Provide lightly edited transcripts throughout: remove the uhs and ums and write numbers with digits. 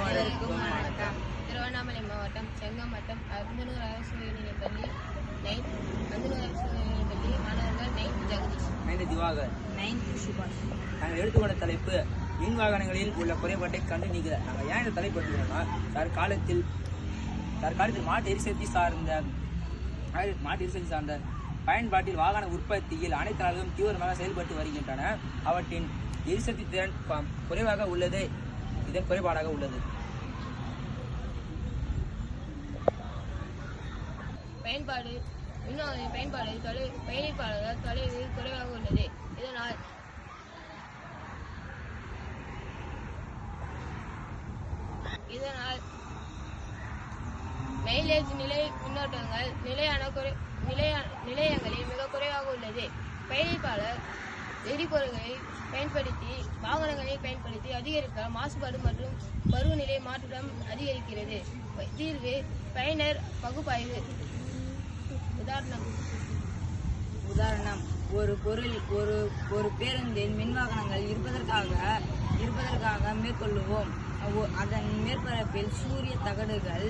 அனைவருக்கும் வணக்கம். திருவண்ணாமலை மாவட்டம் செங்கம் வட்டம் அந்தனூர் அரசு உயர்நிலைப்பள்ளி மாணவர்கள் 9th Jagadish, 9th Diwakar, 9th சுபாஷ். நாங்கள் எடுத்துக்கொண்ட தலைப்பு மின் வாகனங்களில் உள்ள குறைபாட்டை கண்டு நீக்க. நாங்கள் ஏன் இந்த தலைப்பு எடுத்துக்கிறோம்னா, தற்காலத்தில் மாட்டு எரிசக்தி சார்ந்த பயன்பாட்டில் வாகன உற்பத்தியில் அனைத்து நாடுகளும் தீவிரமாக செயல்பட்டு வருகின்றன. அவற்றின் எரிசக்தி திறன் குறைவாக உள்ளதே இதன் குறைபாடாக உள்ளது. பயன்பாடு பயணிப்பாளர்கள் தொலைவு குறைவாக உள்ளது. இதனால் மைலேஜ் நிலை மின்னோட்டங்கள் நிலையங்களில் மிக குறைவாக உள்ளது. பயணிப்பாளர் எரிபொருள்களை வாகனங்களை பயன்படுத்தி அதிகரிக்க மாசுபாடு மற்றும் பருவநிலை மாற்றம் அதிகரிக்கிறது. தீர்வு பயனர் பகுப்பாய்வு. உதாரணம், ஒரு பேருந்தில் மின்வாகனங்கள் இருப்பதற்காக மேற்கொள்ளுவோம். அதன் மேற்பரப்பில் சூரிய தகடுகள்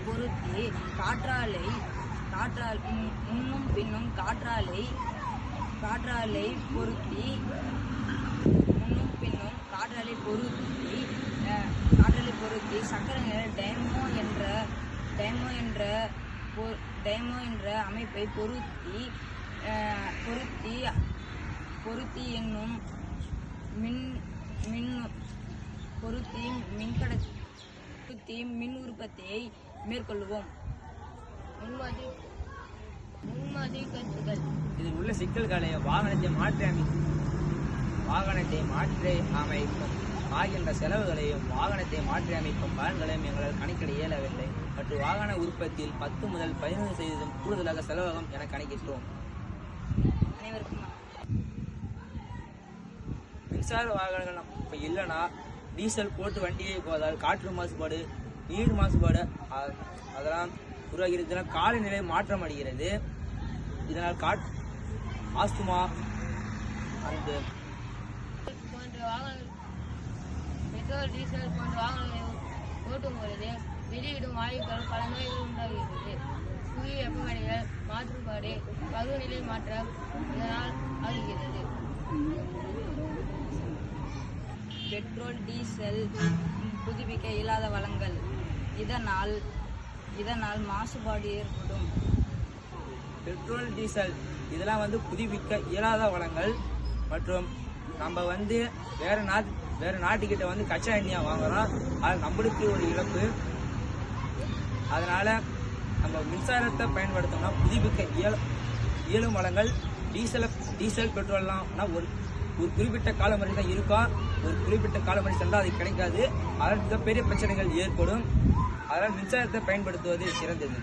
பொருத்தி முன்னும் பின்னும் காற்றாலை பொருத்தி சக்கரங்கள் டைமோ என்ற அமைப்பை பொருத்தி என்னும் மின் உற்பத்தியை மேற்கொள்வோம். முன்மாதிரி கருத்துக்கள். இதில் உள்ள சிக்கல்களை வாகனத்தை மாற்றி அமைக்கும் ஆகின்ற செலவுகளையும் வாகனத்தை மாற்றி அமைக்கும் பலன்களையும் எங்களால் கணக்கிட இயலவில்லை. மற்றும் வாகன உற்பத்தியில் 10 முதல் 15% கூடுதலாக செலவாகும் என கணக்கிட்டோம். அனைவருக்கும் மின்சார வாகனங்கள் இப்போ இல்லைன்னா டீசல் போட்டு வண்டியை போவதால் காற்று மாசுபாடு, நீர் மாசுபாடு அதெல்லாம் உருவாகிறது. இதனால் காலநிலை மாற்றம் அடைகிறது. இதனால் ஆஸ்துமா பெட்ரோல் டீசல் போன்ற வாகனங்களை ஓட்டும் பொழுது வெளியிடும் வாயுக்கள் பல நோய்கள் உண்டாகிறது. புவி வெப்பமடைதல், மாசுபாடு, பருவநிலை மாற்றம் இதனால் ஆகிறது. பெட்ரோல் டீசல் புதுப்பிக்க இயலாத வளங்கள். இதனால் மாசுபாடு ஏற்படும். பெட்ரோல் டீசல் இதெல்லாம் புதுப்பிக்க இயலாத வளங்கள். மற்றும் நம்ம வேற நாட்டுக்கிட்ட கச்சா எண்ணெய் வாங்குறோம். அது நம்மளுக்கு ஒரு இழப்பு. அதனால நம்ம மின்சாரத்தை பயன்படுத்தோம்னா புதுப்பிக்க இயலும் வளங்கள். டீசல் பெட்ரோல்லாம் ஒரு குறிப்பிட்ட காலம் வரை தான் இருக்கும். ஒரு குறிப்பிட்ட காலம் வரை சென்றால் அது கிடைக்காது. அதனால் மிகப்பெரிய பிரச்சனைகள் ஏற்படும். அதனால் மின்சாரத்தை பயன்படுத்துவது சிறந்தது.